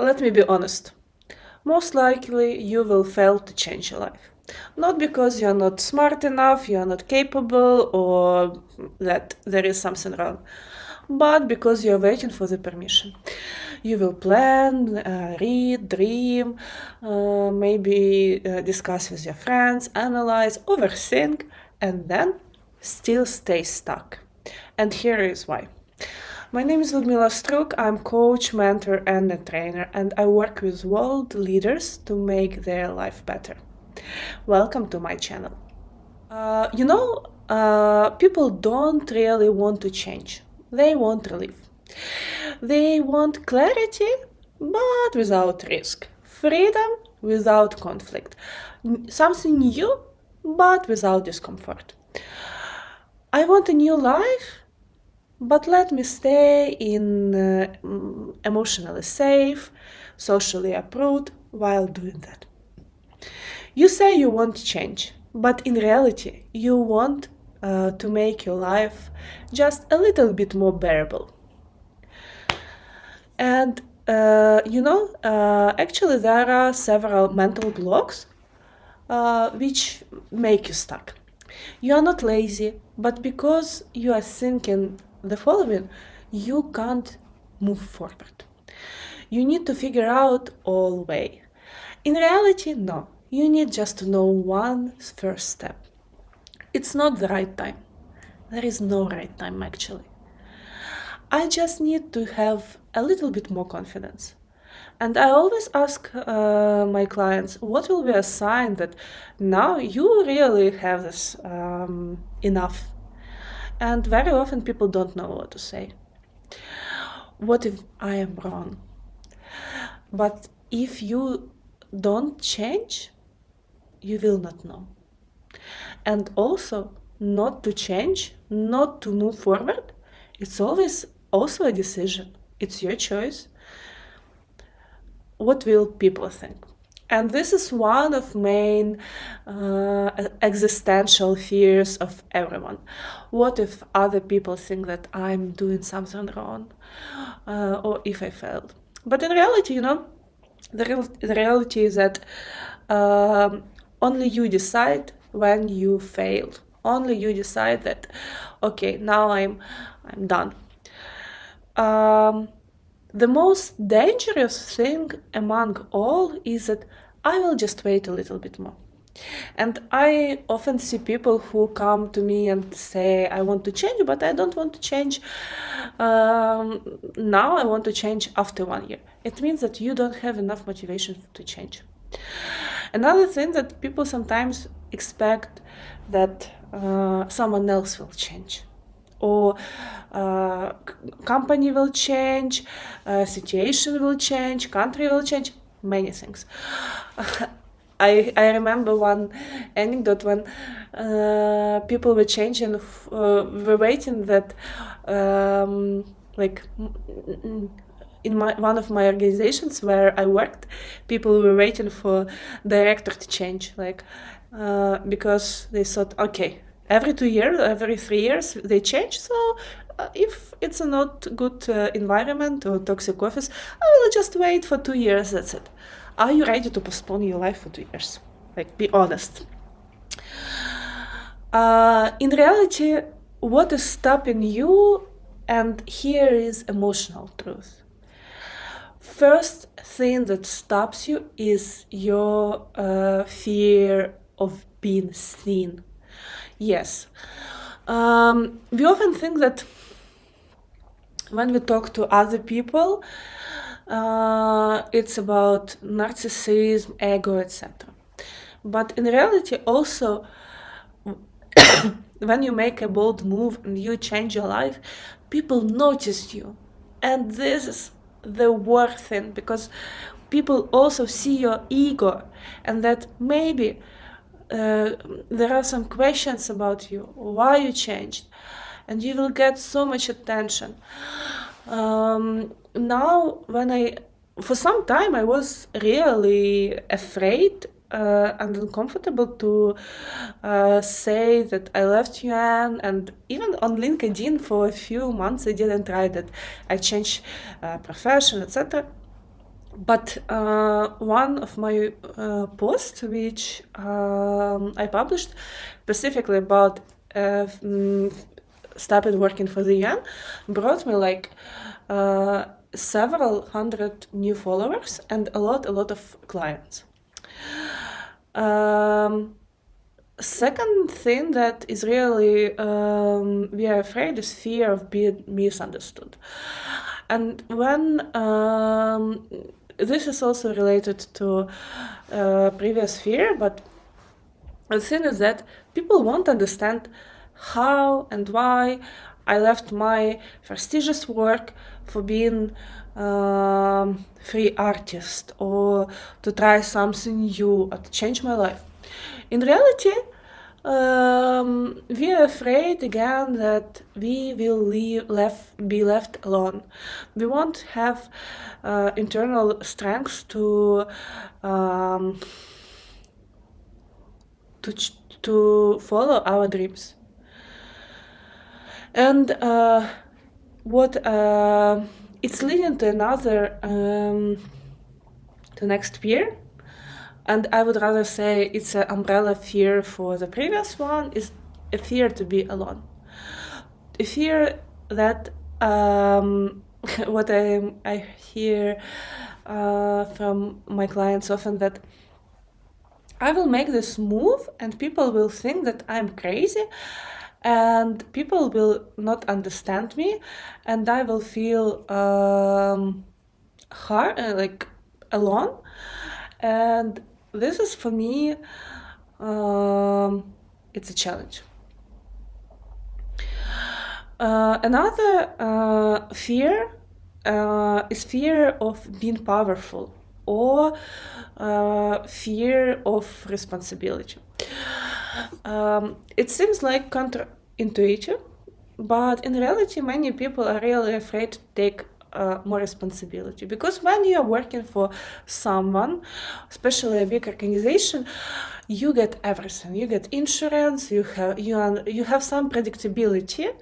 Let me be honest. Most likely you will fail to change your life. Not because you're not smart enough, you're not capable, or that there is something wrong, but because you're waiting for the permission. You will plan, read, dream, maybe discuss with your friends, analyze, overthink, and then still stay stuck. And here is why. My name is Ludmila Struk. I'm coach, mentor, and a trainer, and I work with world leaders to make their life better. Welcome to my channel. People don't really want to change. They want relief. They want clarity, but without risk. Freedom without conflict. Something new, but without discomfort. I want a new life, but let me stay in emotionally safe, socially approved while doing that. You say you want change, but in reality, you want to make your life just a little bit more bearable. And actually, there are several mental blocks which make you stuck. You are not lazy, but because you are thinking the following, you can't move forward. You need to figure out all way. In reality, no. You need just to know one first step. It's not the right time. There is no right time, actually. I just need to have a little bit more confidence. And I always ask my clients, what will be a sign that now you really have this enough? And very often people don't know what to say. What if I am wrong? But if you don't change, you will not know. And also, not to change, not to move forward, it's always also a decision. It's your choice. What will people think? And this is one of main existential fears of everyone. What if other people think that I'm doing something wrong, or if I failed? But in reality, the reality is that only you decide when you failed. Only you decide that, okay, now I'm done. The most dangerous thing among all is that I will just wait a little bit more. And I often see people who come to me and say, I want to change, but I don't want to change now, I want to change after 1 year. It means that you don't have enough motivation to change. Another thing that people sometimes expect that someone else will change, or company will change, situation will change, country will change, many things. I remember one anecdote when people were changing, were waiting that in one of my organizations where I worked, people were waiting for director to change, because they thought, okay, every 2 years, every 3 years they change, so if it's a not good environment or toxic office, I will just wait for 2 years, that's it. Are you ready to postpone your life for 2 years? Be honest. In reality, what is stopping you? And here is emotional truth. First thing that stops you is your fear of being seen. Yes. We often think that when we talk to other people, it's about narcissism, ego, etc. But in reality, also, when you make a bold move and you change your life, people notice you. And this is the worst thing, because people also see your ego, and that maybe there are some questions about you, why you changed, and you will get so much attention. Now, for some time I was really afraid and uncomfortable to say that I left UN, and even on LinkedIn for a few months I didn't write that I changed profession, etc. But one of my posts, which I published specifically about started working for the UN, brought me like several hundred new followers and a lot of clients. Second thing that is really we are afraid is fear of being misunderstood. And when this is also related to previous fear, but the thing is that people won't understand how and why I left my prestigious work for being free artist or to try something new or to change my life. In reality, we are afraid again that we will be left alone. We won't have internal strength um, to follow our dreams. And what it's leading to another to next fear, and I would rather say it's an umbrella fear for the previous one, is a fear to be alone. A fear that what I hear from my clients often, that I will make this move and people will think that I'm crazy and people will not understand me and I will feel hard, like alone. And this is for me, it's a challenge. Another fear is fear of being powerful or fear of responsibility. It seems like counterintuitive, but in reality, many people are really afraid to take more responsibility, because when you are working for someone, especially a big organization, you get everything. You get insurance. You have some predictability,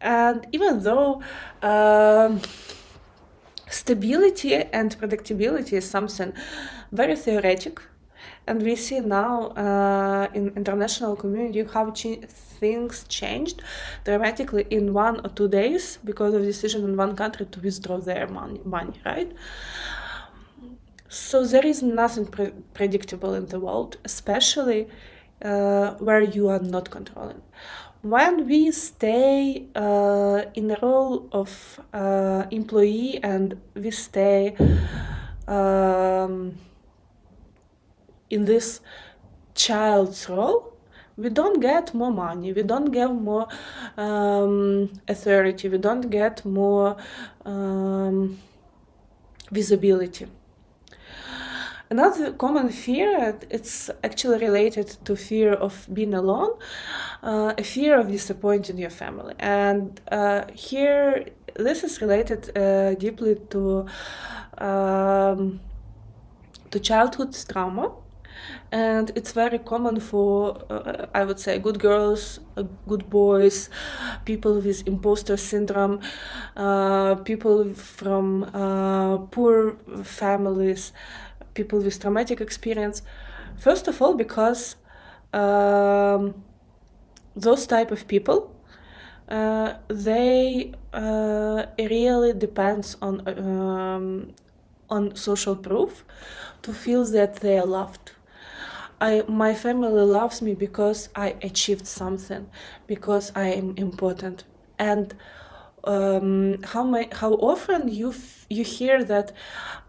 and even though stability and predictability is something very theoretic, and we see now in international community how things changed dramatically in 1 or 2 days because of decision in one country to withdraw their money, right? So there is nothing predictable in the world, especially where you are not controlling. When we stay in the role of employee and we stay in this child's role, we don't get more money, we don't get more authority, we don't get more visibility. Another common fear, it's actually related to fear of being alone, a fear of disappointing your family. And here, this is related deeply to childhood trauma. And it's very common for, I would say, good girls, good boys, people with imposter syndrome, people from poor families, people with traumatic experience. First of all, because those type of people, they really depends on social proof to feel that they are loved. My family loves me because I achieved something, because I am important. And how often you hear that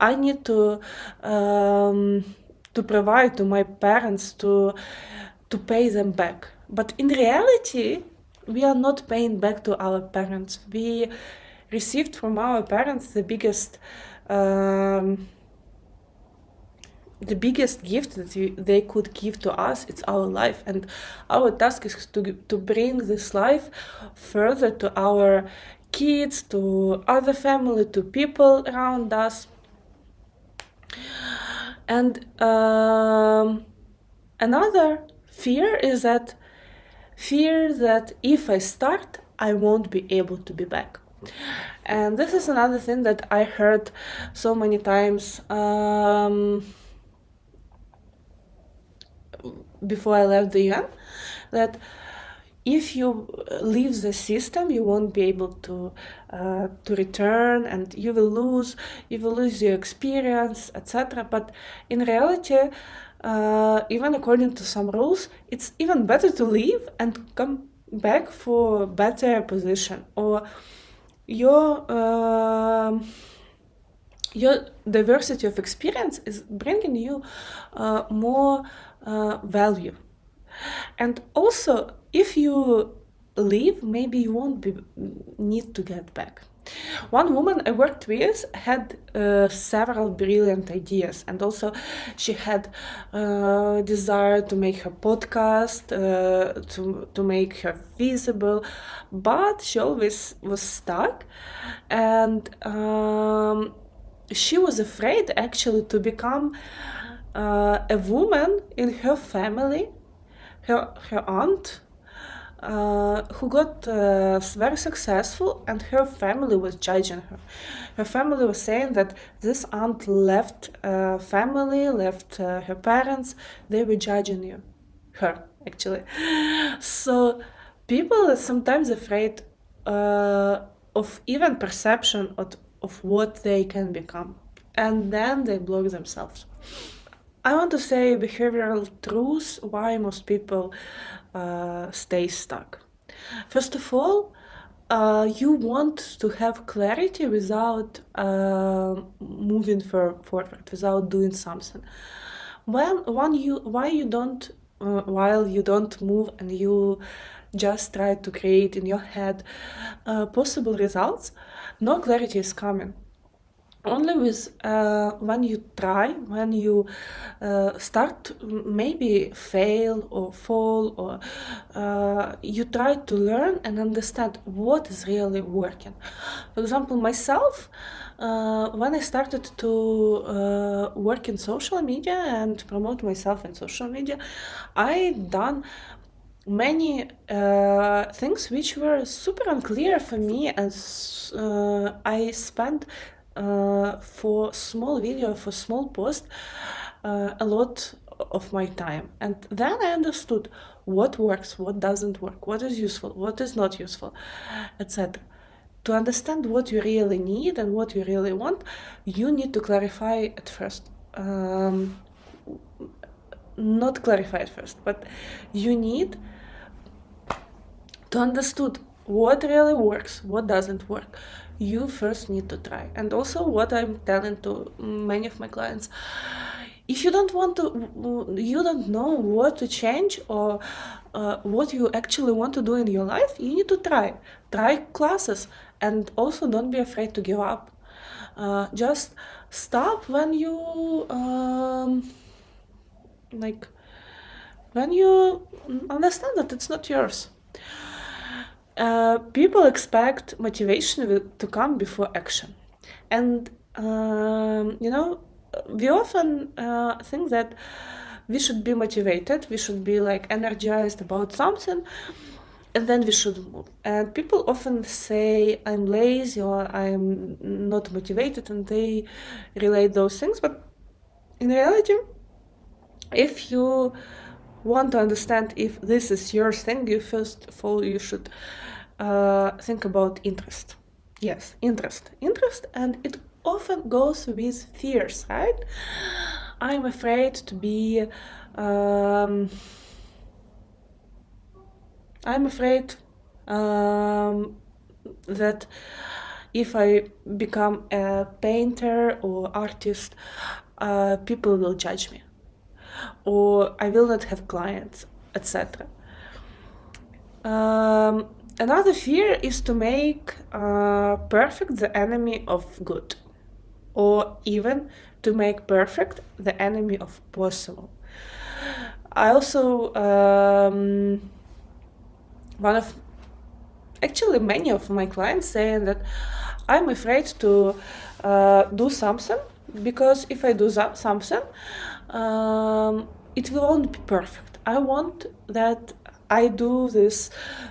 I need to provide to my parents to pay them back. But in reality, we are not paying back to our parents. We received from our parents the biggest gift that they could give to us. It's our life, and our task is to bring this life further to our kids, to other family, to people around us. And another fear is that if I start, I won't be able to be back. And this is another thing that I heard so many times before I left the UN, that if you leave the system, you won't be able to return, and you will lose your experience, etc. But in reality, even according to some rules, it's even better to leave and come back for better position, or your your diversity of experience is bringing you more value. And also, if you leave, maybe you won't need to get back. One woman I worked with had several brilliant ideas, and also she had desire to make her podcast, to make her visible, but she always was stuck, and she was afraid actually to become a woman in her family, her aunt, who got very successful, and her family was judging her. Her family was saying that this aunt left family, left her parents. They were judging her actually. So people are sometimes afraid of even perception of what they can become, and then they block themselves. I want to say behavioral truths why most people stay stuck. First of all, you want to have clarity without moving forward, without doing something. While you don't move, and you just try to create in your head possible results, no clarity is coming. Only with when you try, when you start, maybe fail or fall, or you try to learn and understand what is really working. For example, myself, when I started to work in social media and promote myself in social media, I done many things which were super unclear for me, and I spent for small video, for small post, a lot of my time. And then I understood what works, what doesn't work, what is useful, what is not useful, etc. To understand what you really need and what you really want, you need to clarify at first. Not clarify at first, but you need to understood what really works, what doesn't work. You first need to try. And also what I'm telling to many of my clients, if you don't know what to change, or what you actually want to do in your life, you need to try classes, and also don't be afraid to give up. Just stop when you like when you understand that it's not yours. People expect motivation to come before action, and we often think that we should be motivated, we should be like energized about something, and then we should move. And people often say I'm lazy or I'm not motivated, and they relate those things. But in reality, if you want to understand if this is your thing, you first of all you should think about interest. Yes, interest, and it often goes with fears, right? I'm afraid to be. I'm afraid that if I become a painter or artist, people will judge me, or I will not have clients, etc. Another fear is to make perfect the enemy of good, or even to make perfect the enemy of possible. I also, many of my clients saying that I'm afraid to do something, because if I do something, it won't be perfect. I want that I do this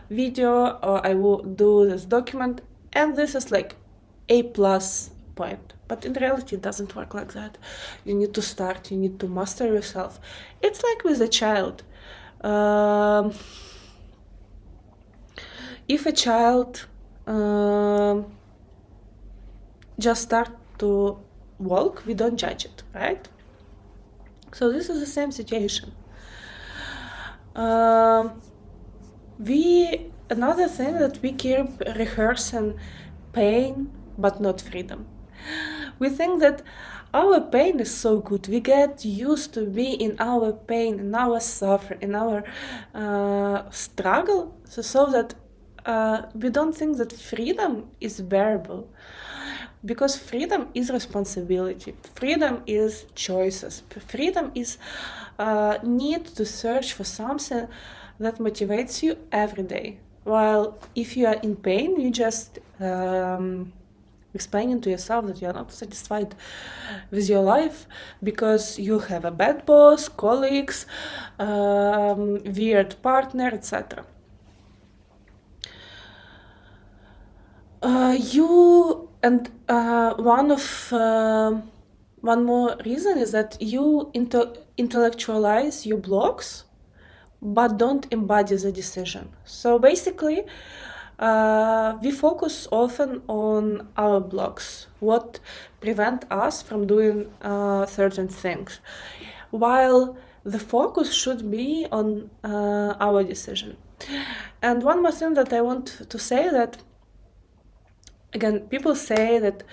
video, or I will do this document and this is like a plus point. But in reality, it doesn't work like that. You need to start, you need to master yourself. It's like with a child. If a child just start to walk, we don't judge it, right? So this is the same situation. Another thing that we keep rehearsing pain but not freedom. We think that our pain is so good. We get used to be in our pain, in our suffering, in our struggle, so that we don't think that freedom is bearable. Because freedom is responsibility. Freedom is choices. Freedom is need to search for something that motivates you every day. While if you are in pain, you just explaining to yourself that you are not satisfied with your life because you have a bad boss, colleagues, weird partner, etc. One more reason is that you intellectualize your blocks but don't embody the decision. So basically, we focus often on our blocks, what prevent us from doing certain things, while the focus should be on our decision. And one more thing that I want to say, that again, people say that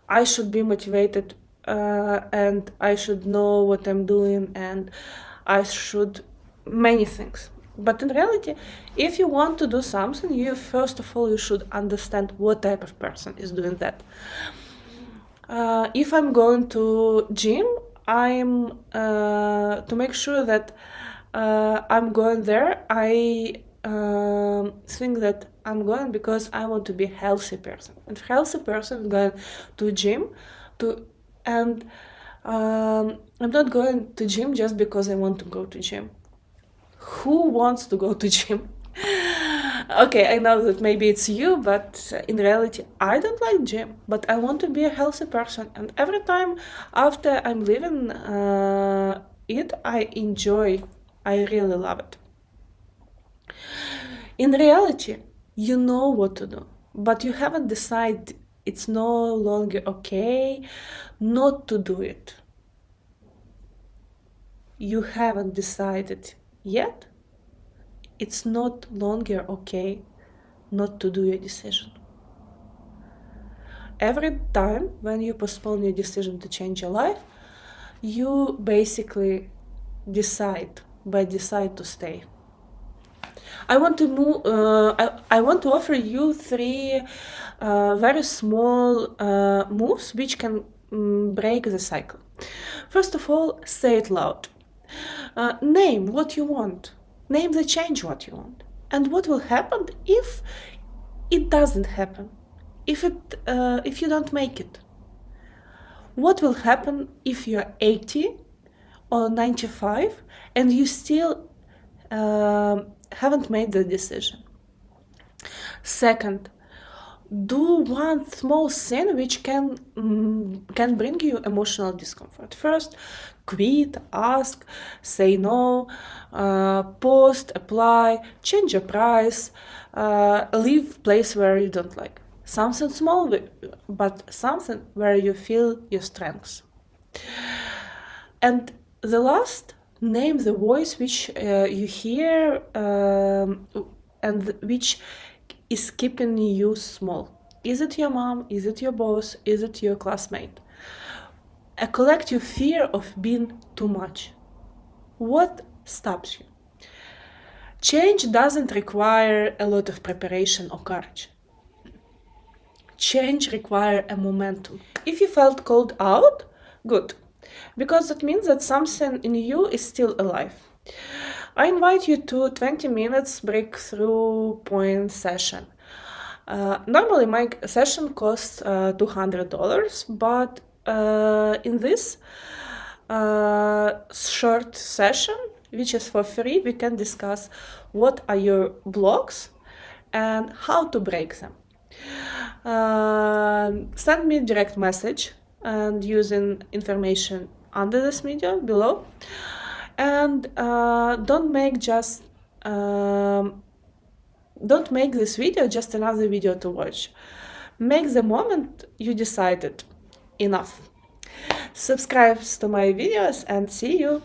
I should be motivated and I should know what I'm doing and I should many things. But in reality, if you want to do something, you first of all you should understand what type of person is doing that. If I'm going to gym, I'm to make sure that I'm going there. I think that I'm going because I want to be a healthy person. And healthy person is going to gym and I'm not going to gym just because I want to go to gym. Who wants to go to gym? Okay, I know that maybe it's you, but in reality, I don't like gym, but I want to be a healthy person. And every time after I'm leaving it, I enjoy, I really love it. In reality, you know what to do, but you haven't decided. It's no longer okay not to do it. You haven't decided yet. It's not longer okay not to do your decision. Every time when you postpone your decision to change your life, you basically decide to stay. I want to move. I want to offer you three very small moves which can break the cycle. First of all, say it loud. Name what you want. Name the change what you want. And what will happen if it doesn't happen? If you don't make it? What will happen if you're 80 or 95 and you still haven't made the decision? Second, do one small thing which can bring you emotional discomfort. First, quit, ask, say no, post, apply, change your price, leave place where you don't like. Something small, but something where you feel your strengths. And the last, name the voice which you hear and which is keeping you small. Is it your mom? Is it your boss? Is it your classmate? A collective fear of being too much. What stops you? Change doesn't require a lot of preparation or courage. Change requires a momentum. If you felt called out, good, because that means that something in you is still alive. I invite you to 20 minutes breakthrough point session. Normally my session costs $200, but in this short session, which is for free, we can discuss what are your blocks and how to break them. Send me a direct message and using information under this video below. And don't make this video just another video to watch. Make the moment you decided enough. Subscribe to my videos and see you.